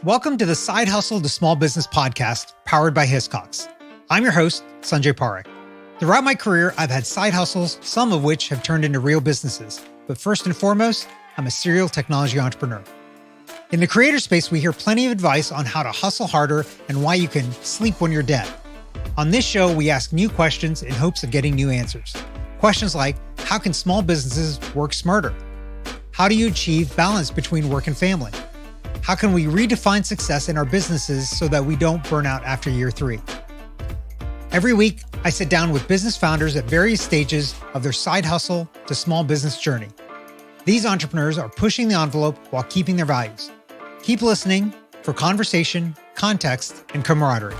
Welcome to the Side Hustle to Small Business podcast powered by Hiscox. I'm your host, Sanjay Parekh. Throughout my career, I've had side hustles, some of which have turned into real businesses. But first and foremost, I'm a serial technology entrepreneur. In the creator space, we hear plenty of advice on how to hustle harder and why you can sleep when you're dead. On this show, we ask new questions in hopes of getting new answers. Questions like, how can small businesses work smarter? How do you achieve balance between work and family? How can we redefine success in our businesses so that we don't burn out after year 3? Every week, I sit down with business founders at various stages of their side hustle to small business journey. These entrepreneurs are pushing the envelope while keeping their values. Keep listening for conversation, context, and camaraderie.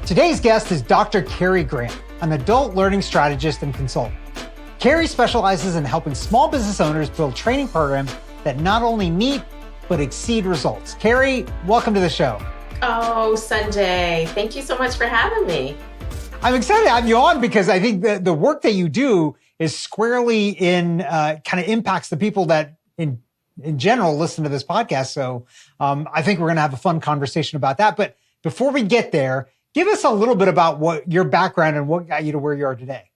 Today's guest is Dr. Carrie Graham, an adult learning strategist and consultant. Carrie specializes in helping small business owners build training programs that not only meet, but exceed results. Carrie, welcome to the show. Oh, Sanjay, thank you so much for having me. I'm excited to have you on because I think the work that you do is squarely in, kind of impacts the people that in general listen to this podcast. So I think we're going to have a fun conversation about that. But before we get there, give us a little bit about what your background and what got you to where you are today.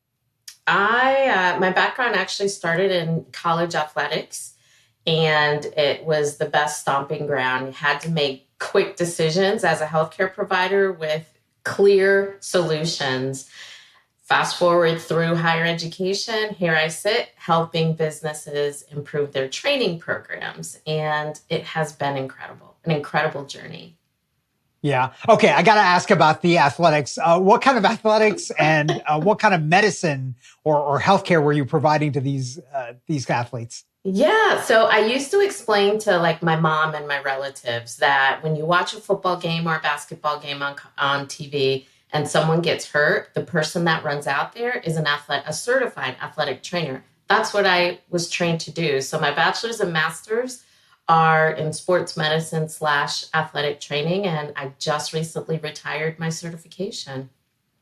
My background actually started in college athletics, and it was the best stomping ground. You had to make quick decisions as a healthcare provider with clear solutions. Fast forward through higher education, here I sit helping businesses improve their training programs, and it has been incredible, an incredible journey. Yeah. Okay. I got to ask about the athletics. What kind of athletics and what kind of medicine or healthcare were you providing to these athletes? Yeah. So I used to explain to like my mom and my relatives that when you watch a football game or a basketball game on TV and someone gets hurt, the person that runs out there is a certified athletic trainer. That's what I was trained to do. So my bachelor's and master's are in sports medicine / athletic training. And I just recently retired my certification.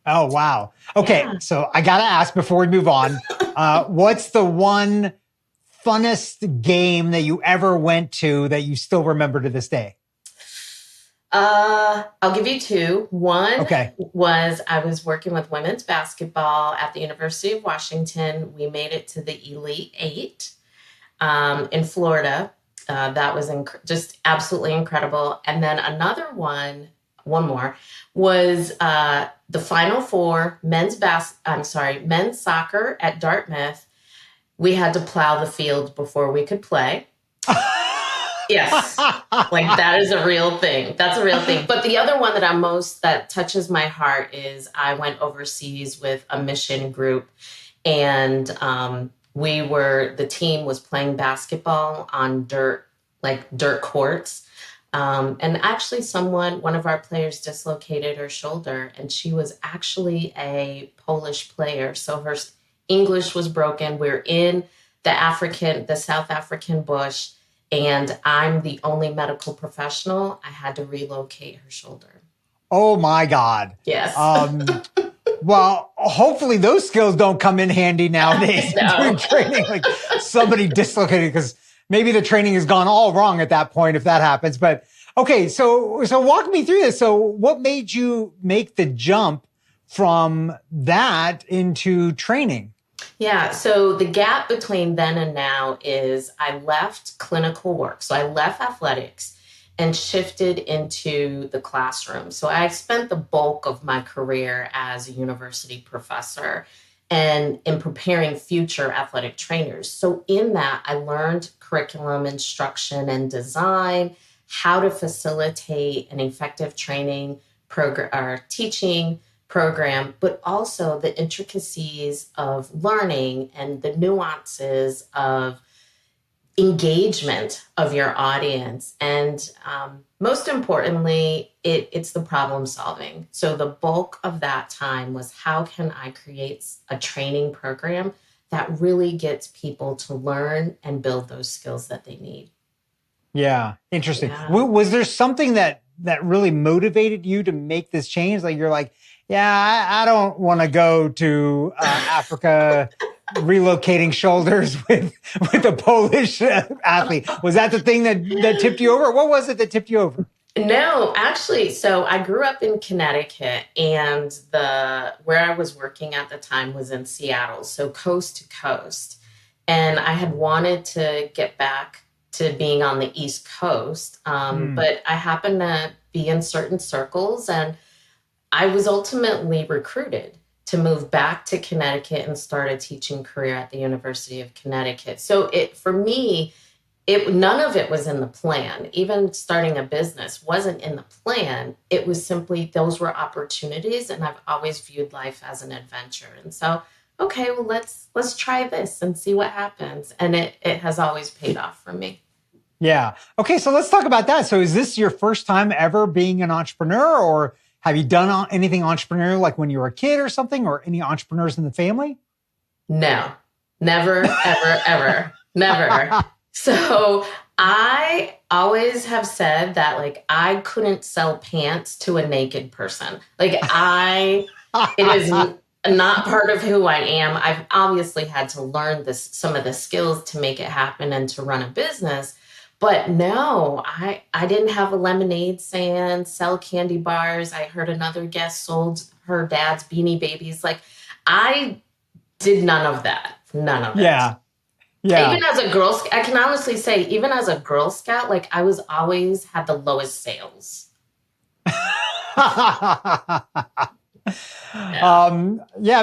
Oh, wow. Okay. Yeah. So I got to ask before we move on, what's the one funnest game that you ever went to that you still remember to this day? I'll give you two. One was I was working with women's basketball at the University of Washington. We made it to the Elite Eight in Florida. That was just absolutely incredible. And then one more, was the Final Four men's soccer at Dartmouth. We had to plow the field before we could play. Yes, like that is a real thing. That's a real thing. But the other one that touches my heart is I went overseas with a mission group, and the team was playing basketball on dirt courts. And actually one of our players dislocated her shoulder, and she was actually a Polish player. So her English was broken. We're in the South African bush, and I'm the only medical professional. I had to relocate her shoulder. Oh my God. Yes. Well, hopefully those skills don't come in handy nowadays during training, like somebody dislocated, because maybe the training has gone all wrong at that point if that happens. But okay, so walk me through this. So what made you make the jump from that into training? Yeah, so the gap between then and now is I left clinical work. So I left athletics and shifted into the classroom. So I spent the bulk of my career as a university professor and in preparing future athletic trainers. So in that, I learned curriculum instruction and design, how to facilitate an effective training program or teaching program, but also the intricacies of learning and the nuances of engagement of your audience. And most importantly, it's the problem solving. So the bulk of that time was how can I create a training program that really gets people to learn and build those skills that they need. Yeah, interesting. Yeah. Was there something that really motivated you to make this change? Like you're like, yeah, I don't want to go to Africa relocating shoulders with a Polish athlete. Was that the thing that tipped you over? What was it that tipped you over? No, actually, so I grew up in Connecticut, and where I was working at the time was in Seattle, so coast to coast. And I had wanted to get back to being on the East Coast, but I happened to be in certain circles, and I was ultimately recruited to move back to Connecticut and start a teaching career at the University of Connecticut. So for me, none of it was in the plan. Even starting a business wasn't in the plan. It was simply, those were opportunities, and I've always viewed life as an adventure. And so, okay, well, let's try this and see what happens. And it has always paid off for me. Yeah. Okay, so let's talk about that. So is this your first time ever being an entrepreneur, or have you done anything entrepreneurial like when you were a kid or something, or any entrepreneurs in the family? No, never, ever, ever, never. So I always have said that, like, I couldn't sell pants to a naked person. Like, it is not part of who I am. I've obviously had to learn some of the skills to make it happen and to run a business. But no, I didn't have a lemonade stand, sell candy bars. I heard another guest sold her dad's Beanie Babies. Like, I did none of that. None of it. Yeah. Yeah. Even as a Girl Scout, I can honestly say, even as a Girl Scout, like, I was always had the lowest sales.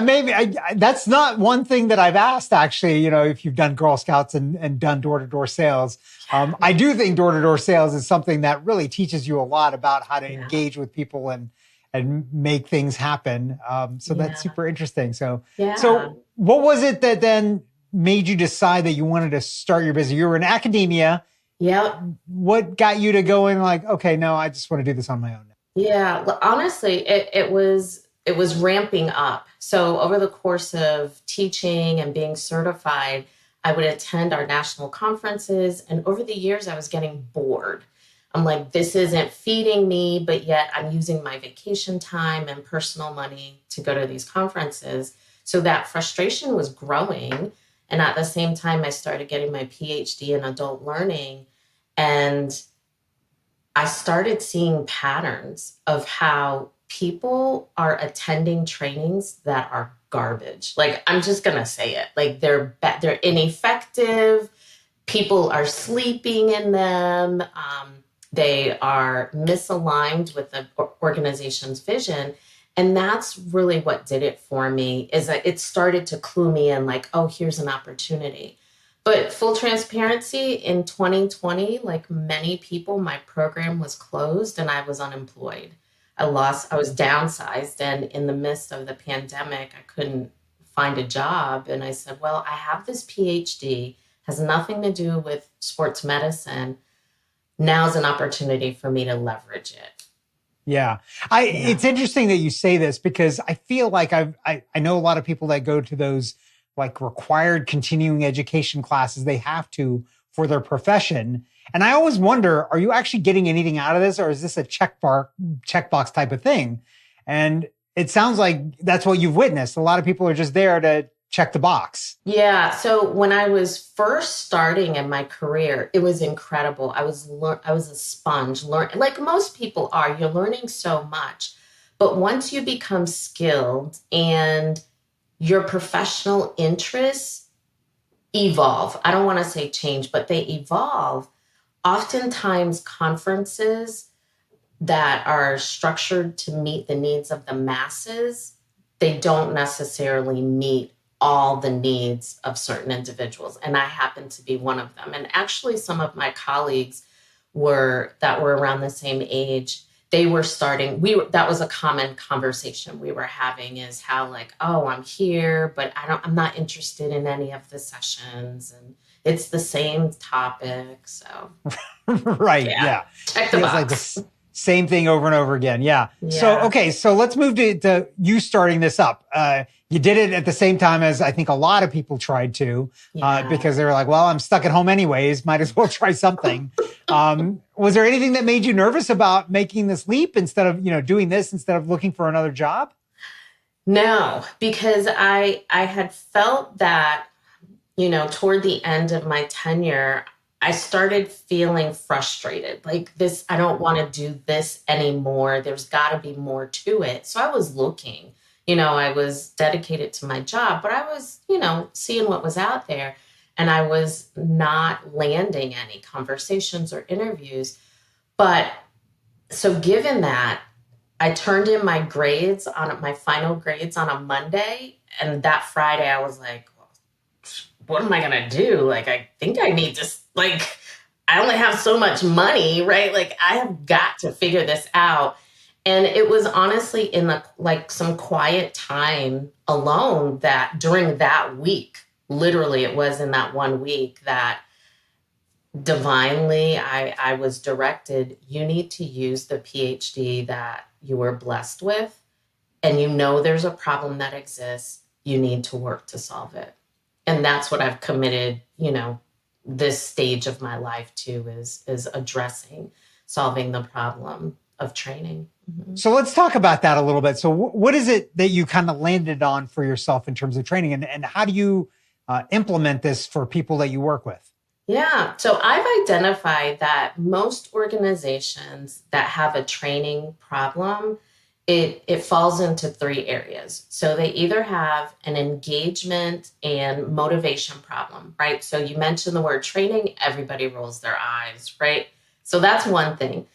Maybe that's not one thing that I've asked, actually, if you've done Girl Scouts and done door-to-door sales. I do think door-to-door sales is something that really teaches you a lot about how to engage with people and make things happen. That's super interesting. So what was it that then made you decide that you wanted to start your business? You were in academia. Yep. What got you to going like, okay, no, I just want to do this on my own now? Yeah, well, honestly, it was ramping up. So over the course of teaching and being certified, I would attend our national conferences. And over the years, I was getting bored. I'm like, this isn't feeding me, but yet I'm using my vacation time and personal money to go to these conferences. So that frustration was growing. And at the same time, I started getting my Ph.D. in adult learning. And I started seeing patterns of how people are attending trainings that are garbage. Like, I'm just going to say it. Like, they're ineffective. People are sleeping in them. They are misaligned with the organization's vision. And that's really what did it for me, is that it started to clue me in, like, oh, here's an opportunity. But full transparency, in 2020, like many people, my program was closed and I was unemployed. I was downsized. And in the midst of the pandemic, I couldn't find a job. And I said, well, I have this PhD, has nothing to do with sports medicine. Now's an opportunity for me to leverage it. Yeah. It's interesting that you say this, because I feel like I know a lot of people that go to those like required continuing education classes. They have to for their profession. And I always wonder, are you actually getting anything out of this, or is this a checkbox type of thing? And it sounds like that's what you've witnessed. A lot of people are just there to check the box. Yeah. So when I was first starting in my career, it was incredible. I was a sponge, like most people are. You're learning so much. But once you become skilled and your professional interests evolve, I don't want to say change, but they evolve. Oftentimes conferences that are structured to meet the needs of the masses, they don't necessarily meet all the needs of certain individuals. And I happen to be one of them. And actually some of my colleagues that were around the same age, they were starting, that was a common conversation we were having, is how, like, oh, I'm here, but I'm not interested in any of the sessions. And it's the same topic. So. Right. Yeah. Check the box. Like the same thing over and over again. Yeah. So, okay. So let's move to you starting this up. You did it at the same time as I think a lot of people tried to, because they were like, well, I'm stuck at home anyways. Might as well try something. Was there anything that made you nervous about making this leap instead of, doing this instead of looking for another job? No, because I had felt that, toward the end of my tenure, I started feeling frustrated. Like this, I don't want to do this anymore. There's got to be more to it. So I was looking, I was dedicated to my job, but I was, seeing what was out there, and I was not landing any conversations or interviews. But so given that, I turned in my final grades on a Monday. And that Friday I was like, what am I going to do? Like, I think I need to, like, I only have so much money, right? Like, I have got to figure this out. And it was honestly in some quiet time alone that during that week, literally it was in that 1 week that divinely I was directed, you need to use the PhD that you were blessed with. And there's a problem that exists. You need to work to solve it. And that's what I've committed, this stage of my life to is addressing, solving the problem of training. Mm-hmm. So let's talk about that a little bit. So what is it that you kind of landed on for yourself in terms of training, and how do you implement this for people that you work with? Yeah. So I've identified that most organizations that have a training problem, it falls into 3 areas. So they either have an engagement and motivation problem, right? So you mentioned the word training, everybody rolls their eyes, right? So that's one thing,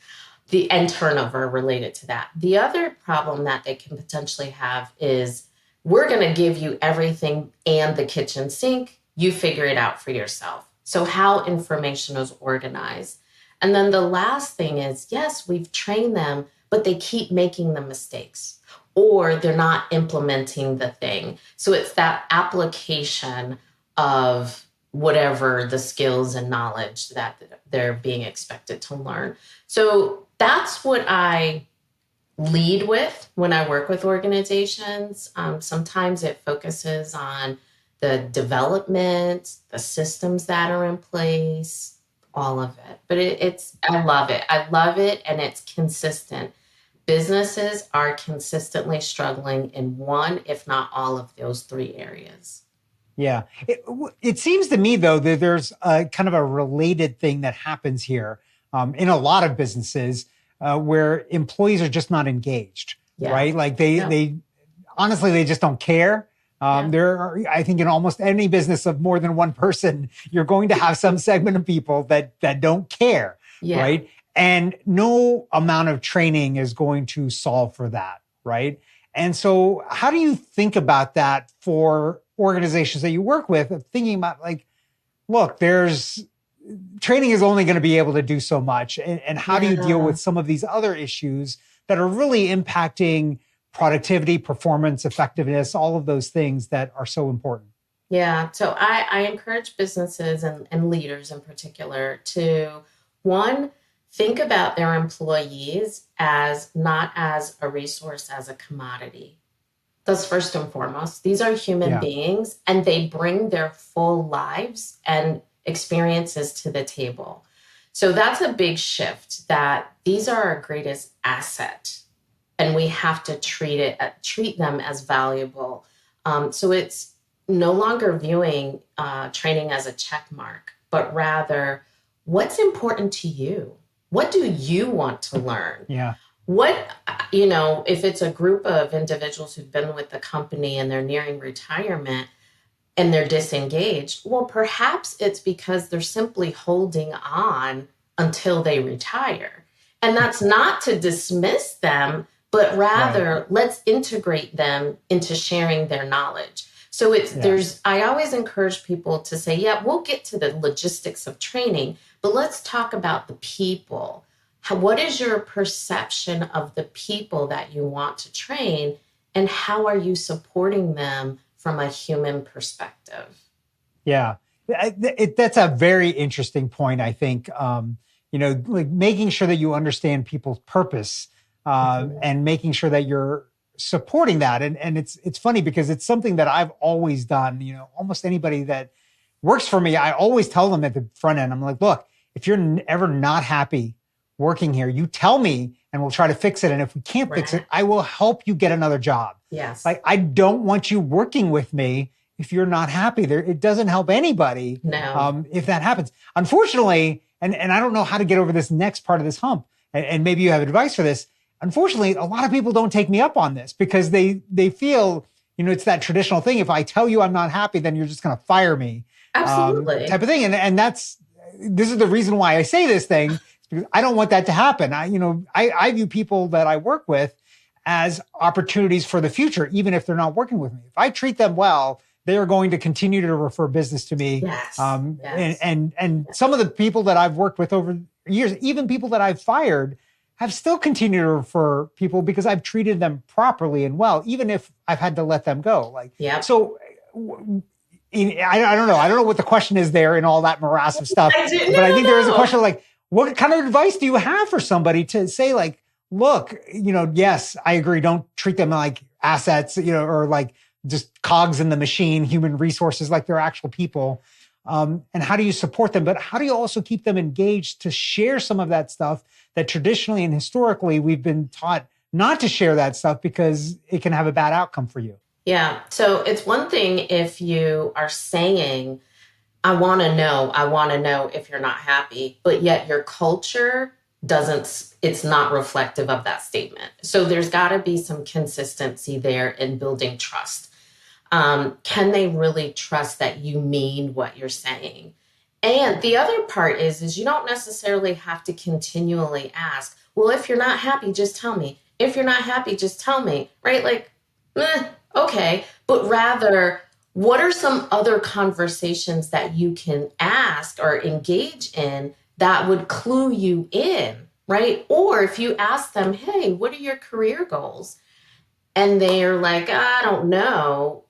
and turnover related to that. The other problem that they can potentially have is, we're going to give you everything and the kitchen sink. You figure it out for yourself. So how information is organized. And then the last thing is, yes, we've trained them, but they keep making the mistakes, or they're not implementing the thing. So it's that application of whatever the skills and knowledge that they're being expected to learn. So that's what I lead with when I work with organizations. Sometimes it focuses on the development, the systems that are in place, all of it. But I love it. I love it, and it's consistent. Businesses are consistently struggling in one, if not all of those 3 areas. Yeah. It seems to me, though, that there's a kind of a related thing that happens here in a lot of businesses where employees are just not engaged, right? Like they honestly, they just don't care. There are, I think in almost any business of more than one person, you're going to have some segment of people that don't care, right? And no amount of training is going to solve for that, right? And so how do you think about that for organizations that you work with, of thinking about like, look, training is only going to be able to do so much. And how do you deal with some of these other issues that are really impacting productivity, performance, effectiveness, all of those things that are so important? Yeah. So I encourage businesses and leaders in particular to, one, think about their employees as not as a resource, as a commodity. That's first and foremost. These are human beings, and they bring their full lives and experiences to the table. So that's a big shift, that these are our greatest asset, and we have to treat them as valuable. So it's no longer viewing training as a check mark, but rather, what's important to you? What do you want to learn? Yeah. If it's a group of individuals who've been with the company and they're nearing retirement and they're disengaged, well, perhaps it's because they're simply holding on until they retire. And that's not to dismiss them, but rather let's integrate them into sharing their knowledge. So I always encourage people to say, we'll get to the logistics of training, but let's talk about the people. What is your perception of the people that you want to train, and how are you supporting them from a human perspective? Yeah, that's a very interesting point, I think. Like making sure that you understand people's purpose and making sure that you're supporting that. And it's funny because it's something that I've always done. Almost anybody that works for me, I always tell them at the front end, I'm like, look, if you're ever not happy working here, you tell me, and we'll try to fix it. And if we can't fix it, I will help you get another job. Yes. Like, I don't want you working with me if you're not happy there. It doesn't help anybody. No. If that happens. Unfortunately, and I don't know how to get over this next part of this hump, and maybe you have advice for this. Unfortunately, a lot of people don't take me up on this because they feel, it's that traditional thing. If I tell you I'm not happy, then you're just going to fire me. Absolutely. Type of thing. And this is the reason why I say this thing, because I don't want that to happen. I view people that I work with as opportunities for the future, even if they're not working with me. If I treat them well, they are going to continue to refer business to me. Yes. And some of the people that I've worked with over years, even people that I've fired, have still continued to refer people because I've treated them properly and well, even if I've had to let them go. So I don't know. I don't know what the question is there in all that morass of stuff. I think there is a question like, what kind of advice do you have for somebody to say, like, look, yes, I agree. Don't treat them like assets, or like just cogs in the machine, human resources, like they're actual people. And how do you support them? But how do you also keep them engaged to share some of that stuff that traditionally and historically we've been taught not to share that stuff because it can have a bad outcome for you? Yeah. So it's one thing if you are saying, I want to know if you're not happy, but yet your culture it's not reflective of that statement. So there's got to be some consistency there in building trust. Can they really trust that you mean what you're saying? And the other part is you don't necessarily have to continually ask, well, if you're not happy, just tell me. If you're not happy, just tell me, right? Like, okay. But rather, what are some other conversations that you can ask or engage in that would clue you in, right? Or if you ask them, hey, what are your career goals? And they're like, I don't know.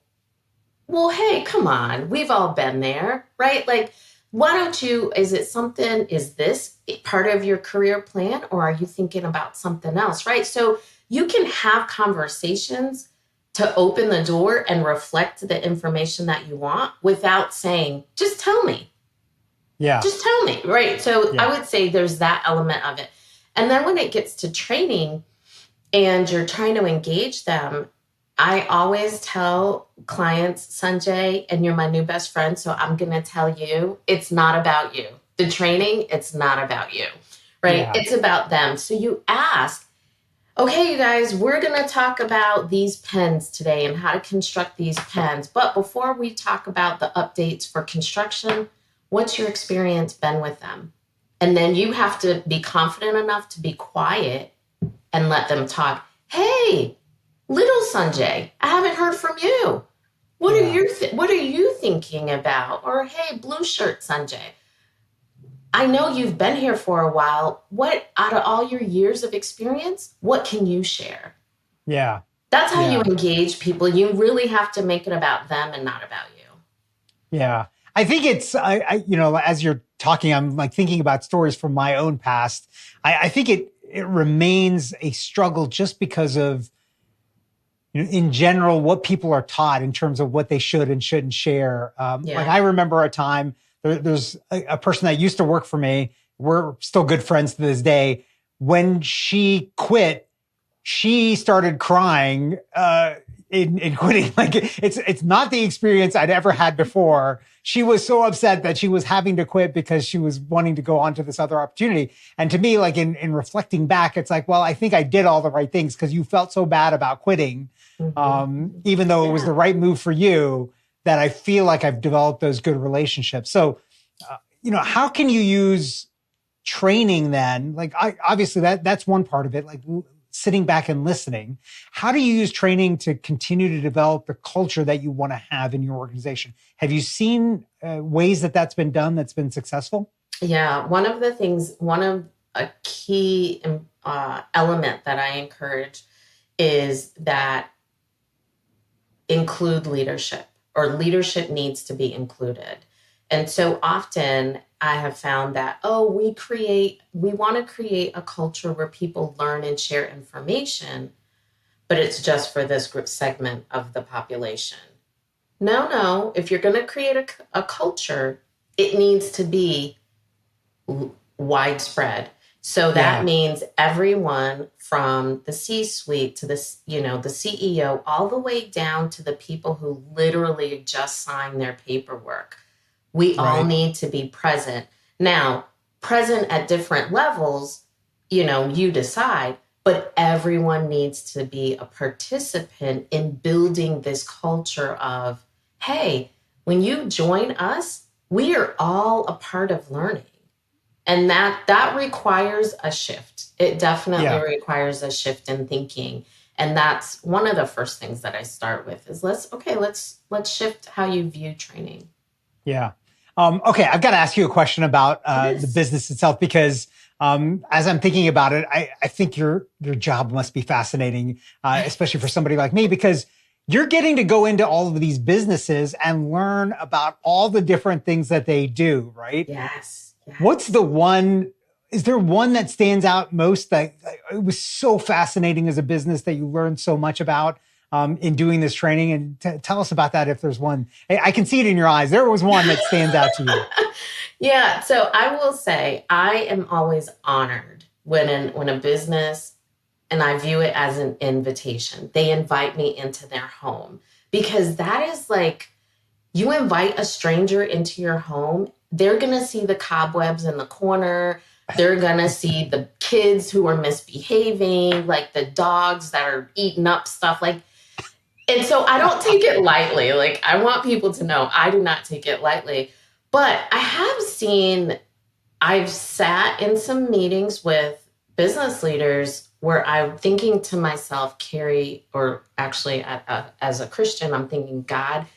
Well, hey, come on. We've all been there, right? Like, why don't you, is this part of your career plan, or are you thinking about something else, right? So you can have conversations to open the door and reflect the information that you want without saying, just tell me. Yeah. Just tell me, right? So I would say there's that element of it. And then when it gets to training and you're trying to engage them, I always tell clients, Sanjay, and you're my new best friend, so I'm going to tell you, it's not about you. The training, it's not about you, right? Yeah. It's about them. So you ask, okay, you guys, we're going to talk about these pens today and how to construct these pens. But before we talk about the updates for construction, what's your experience been with them? And then you have to be confident enough to be quiet and let them talk. Hey, little Sanjay, I haven't heard from you. What are you thinking about? Or hey, blue shirt Sanjay, I know you've been here for a while. What, out of all your years of experience, what can you share? Yeah. That's how you engage people. You really have to make it about them and not about you. Yeah. I think it's, as you're talking, I'm like thinking about stories from my own past. I think it remains a struggle just because of, in general, what people are taught in terms of what they should and shouldn't share. Like I remember a time, there's a person that used to work for me. We're still good friends to this day. When she quit, she started crying in quitting. Like it's not the experience I'd ever had before. She was so upset that she was having to quit because she was wanting to go on to this other opportunity. And to me, like in reflecting back, it's like, well, I think I did all the right things because you felt so bad about quitting, even though it was the right move for you, that I feel like I've developed those good relationships. So, how can you use training then? Like, obviously that's one part of it, like sitting back and listening. How do you use training to continue to develop the culture that you want to have in your organization? Have you seen ways that that's been done that's been successful? Yeah. One of a key element that I encourage is that include leadership, or leadership needs to be included. And so often I have found that, we want to create a culture where people learn and share information, but it's just for this group segment of the population. No, if you're going to create a culture, it needs to be widespread. So that means everyone from the C-suite to the, the CEO, all the way down to the people who literally just sign their paperwork. We all need to be present. Now, present at different levels, you decide, but everyone needs to be a participant in building this culture of, hey, when you join us, we are all a part of learning. And that requires a shift. It definitely requires a shift in thinking. And that's one of the first things that I start with is let's shift how you view training. Yeah. Okay. I've got to ask you a question about the business itself, because as I'm thinking about it, I think your job must be fascinating, especially for somebody like me, because you're getting to go into all of these businesses and learn about all the different things that they do, right? Yes. What's the one, is there one that stands out most that it was so fascinating as a business that you learned so much about in doing this training? And tell us about that if there's one. I can see it in your eyes. There was one that stands out to you. Yeah. So I will say I am always honored when a business, and I view it as an invitation, they invite me into their home, because that is like, you invite a stranger into your home, they're going to see the cobwebs in the corner. They're going to see the kids who are misbehaving, like the dogs that are eating up stuff. And so I don't take it lightly. Like, I want people to know I do not take it lightly. But I've sat in some meetings with business leaders where I'm thinking to myself, Carrie, or actually as a Christian, I'm thinking, God,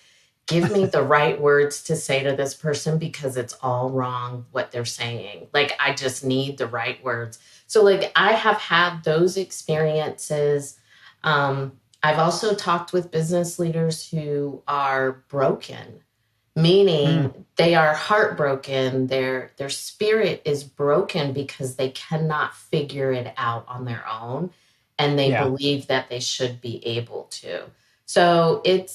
give me the right words to say to this person, because it's all wrong what they're saying. Like, I just need the right words. So like, I have had those experiences. I've also talked with business leaders who are broken, meaning they are heartbroken. Their spirit is broken because they cannot figure it out on their own. And they believe that they should be able to. So it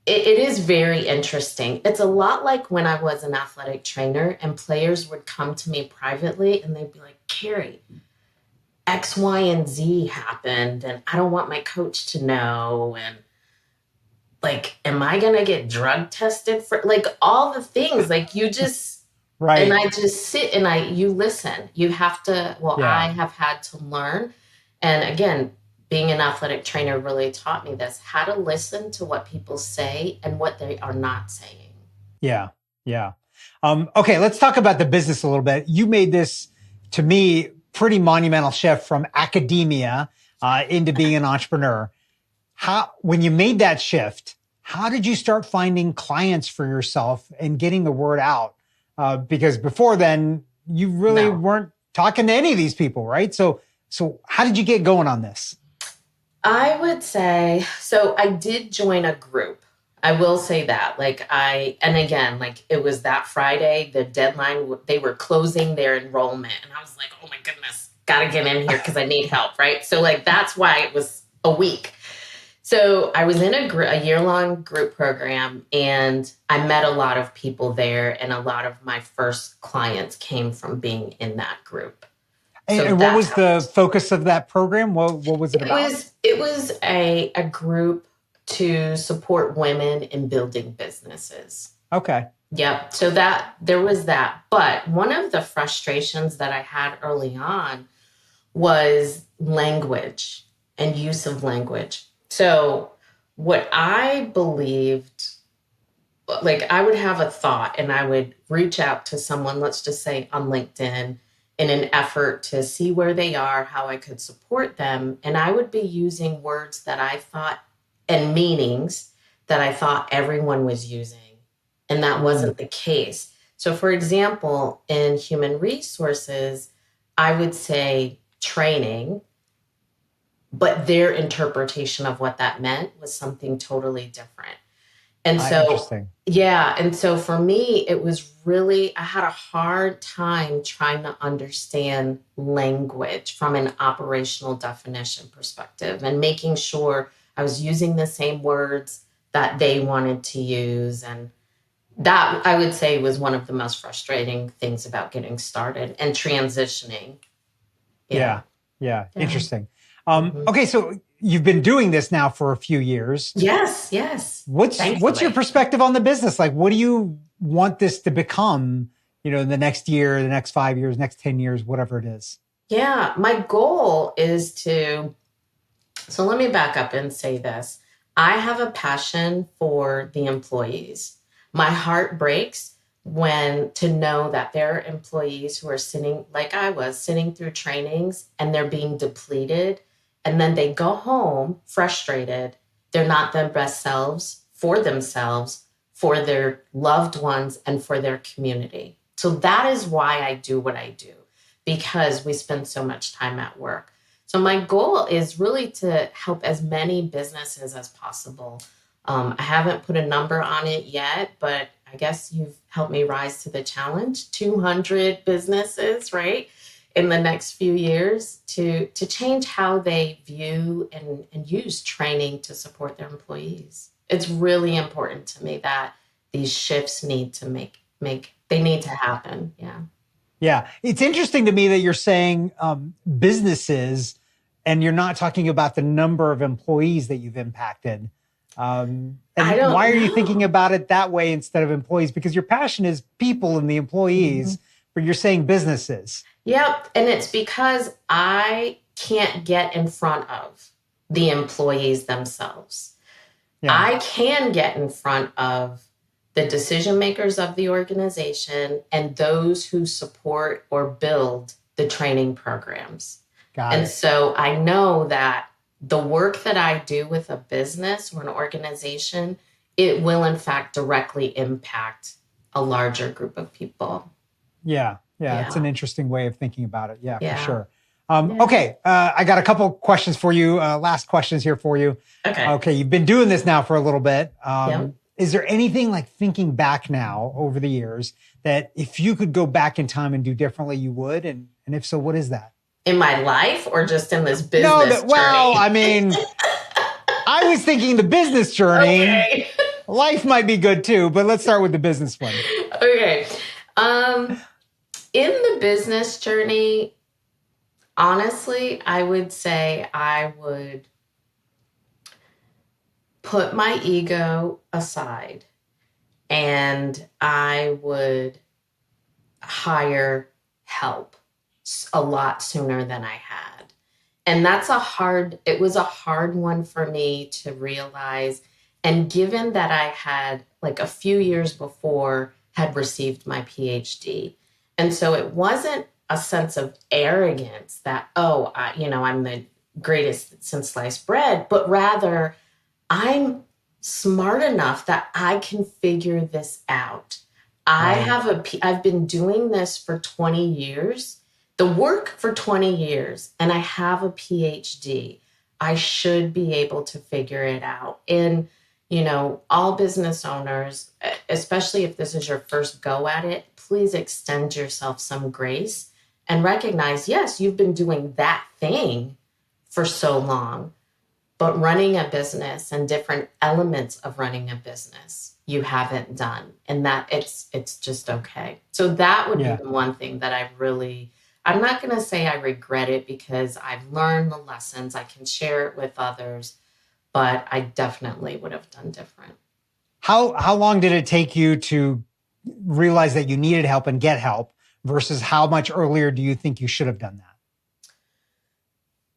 is very interesting. It's a lot like when I was an athletic trainer and players would come to me privately and they'd be like, Carrie, X, Y, and Z happened and I don't want my coach to know. And like, am I going to get drug tested for like all the things? Like, you just, and I just sit and you listen. You have to, I have had to learn. And again, being an athletic trainer really taught me this, how to listen to what people say and what they are not saying. Yeah. Yeah. Okay. Let's talk about the business a little bit. You made this, to me, pretty monumental shift from academia into being an entrepreneur. When you made that shift, how did you start finding clients for yourself and getting the word out? Because before then, you really weren't talking to any of these people, right? So how did you get going on this? I would say, so I did join a group. I will say that, and again, like, it was that Friday, the deadline, they were closing their enrollment. And I was like, oh my goodness, got to get in here because I need help, right? So like, that's why it was a week. So I was in a year-long group program, and I met a lot of people there. And a lot of my first clients came from being in that group. And what was the focus of that program? What was it about? It was a group to support women in building businesses. Okay. Yep. So there was that. But one of the frustrations that I had early on was language and use of language. So what I believed, like, I would have a thought and I would reach out to someone, let's just say on LinkedIn, in an effort to see where they are, how I could support them. And I would be using words that I thought and meanings that I thought everyone was using. And that wasn't the case. So for example, in human resources, I would say training, but their interpretation of what that meant was something totally different. And so, and so for me, it was really, I had a hard time trying to understand language from an operational definition perspective and making sure I was using the same words that they wanted to use. And That I would say was one of the most frustrating things about getting started and transitioning. Yeah. Interesting. Mm-hmm. Okay, so you've been doing this now for a few years. Yes. What's your perspective on the business? Like, what do you want this to become, in the next year, the next 5 years, next 10 years, whatever it is? Yeah, my goal is so let me back up and say this. I have a passion for the employees. My heart breaks to know that there are employees who are sitting, like I was, sitting through trainings and they're being depleted. And then they go home frustrated. They're not their best selves for themselves, for their loved ones, and for their community. So that is why I do what I do, because we spend so much time at work. So my goal is really to help as many businesses as possible. I haven't put a number on it yet, but I guess you've helped me rise to the challenge. 200 businesses, right, in the next few years to change how they view and use training to support their employees. It's really important to me that these shifts need to they need to happen. Yeah. Yeah. It's interesting to me that you're saying businesses and you're not talking about the number of employees that you've impacted. And why are you thinking about it that way instead of employees? Because your passion is people and the employees, but you're saying businesses. Yep. And it's because I can't get in front of the employees themselves. Yeah. I can get in front of the decision makers of the organization and those who support or build the training programs. And so I know that the work that I do with a business or an organization, it will in fact directly impact a larger group of people. Yeah. It's an interesting way of thinking about it. Yeah. For sure. Okay. I got a couple questions for you. Last questions here for you. Okay. You've been doing this now for a little bit. Is there anything, like, thinking back now over the years, that if you could go back in time and do differently, you would? And if so, what is that? In my life or just in this business journey? Well, I mean, I was thinking the business journey. Okay. Life might be good too, but let's start with the business one. Okay. In the business journey, honestly, I would say I would put my ego aside and I would hire help a lot sooner than I had. And it was a hard one for me to realize. And given that I had, like, a few years before had received my Ph.D. And so it wasn't a sense of arrogance that, I'm the greatest since sliced bread, but rather I'm smart enough that I can figure this out. I've been doing this for 20 years, the work for 20 years, and I have a PhD. I should be able to figure it out. And, all business owners, especially if this is your first go at it, please extend yourself some grace and recognize, yes, you've been doing that thing for so long. But running a business and different elements of running a business, you haven't done. And that it's just okay. So that would be the one thing that I'm not going to say I regret it, because I've learned the lessons. I can share it with others, but I definitely would have done different. How long did it take you to realize that you needed help and get help versus how much earlier do you think you should have done that?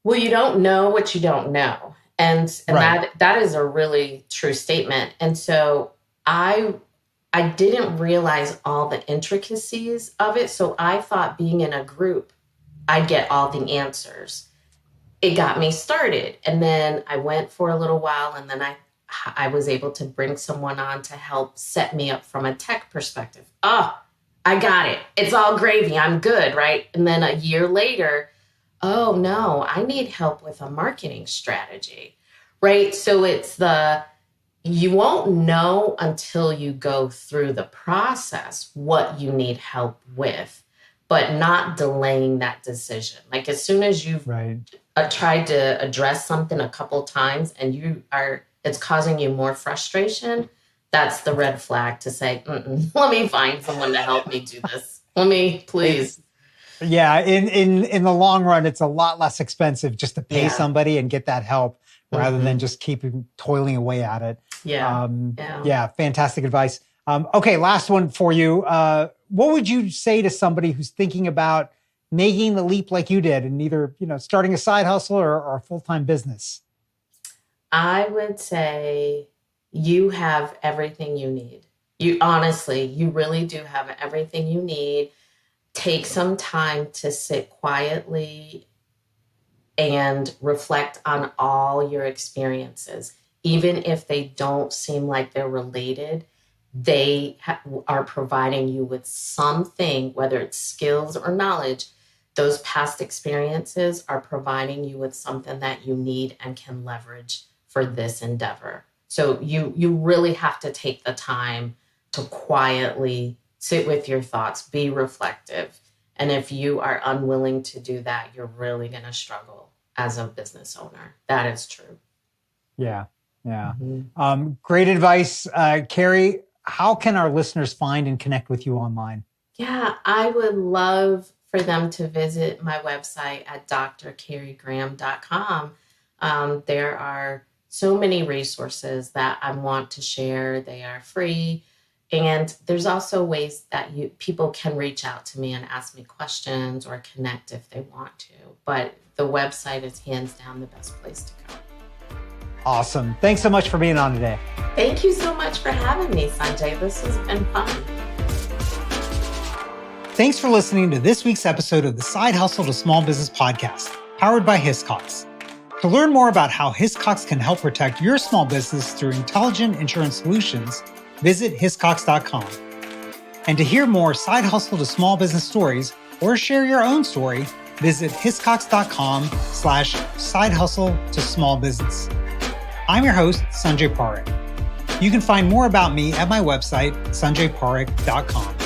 Well, you don't know what you don't know. And right. that is a really true statement. And so I didn't realize all the intricacies of it. So I thought being in a group, I'd get all the answers. It got me started. And then I went for a little while, and then I was able to bring someone on to help set me up from a tech perspective. Oh, I got it. It's all gravy. I'm good, right? And then a year later, oh no, I need help with a marketing strategy, right? So you won't know until you go through the process what you need help with, but not delaying that decision. Like, as soon as you've tried to address something a couple times and it's causing you more frustration, that's the red flag to say, let me find someone to help me do this. Let me, please. Yeah, in the long run, it's a lot less expensive just to pay somebody and get that help rather than just keep toiling away at it. Yeah, fantastic advice. Okay, last one for you. What would you say to somebody who's thinking about making the leap like you did and either, starting a side hustle or a full-time business? I would say you have everything you need. You really do have everything you need. Take some time to sit quietly and reflect on all your experiences. Even if they don't seem like they're related, they are providing you with something, whether it's skills or knowledge. Those past experiences are providing you with something that you need and can leverage for this endeavor. So you really have to take the time to quietly sit with your thoughts, be reflective. And if you are unwilling to do that, you're really going to struggle as a business owner. That is true. Yeah. Great advice. Carrie, how can our listeners find and connect with you online? Yeah, I would love for them to visit my website at drcarriegraham.com. There are so many resources that I want to share. They are free. And there's also ways that people can reach out to me and ask me questions or connect if they want to. But the website is hands down the best place to go. Awesome. Thanks so much for being on today. Thank you so much for having me, Sanjay. This has been fun. Thanks for listening to this week's episode of the Side Hustle to Small Business podcast, powered by Hiscox. To learn more about how Hiscox can help protect your small business through intelligent insurance solutions, visit hiscox.com. And to hear more Side Hustle to Small Business stories or share your own story, visit hiscox.com/side hustle to small business. I'm your host, Sanjay Parekh. You can find more about me at my website, sanjayparekh.com.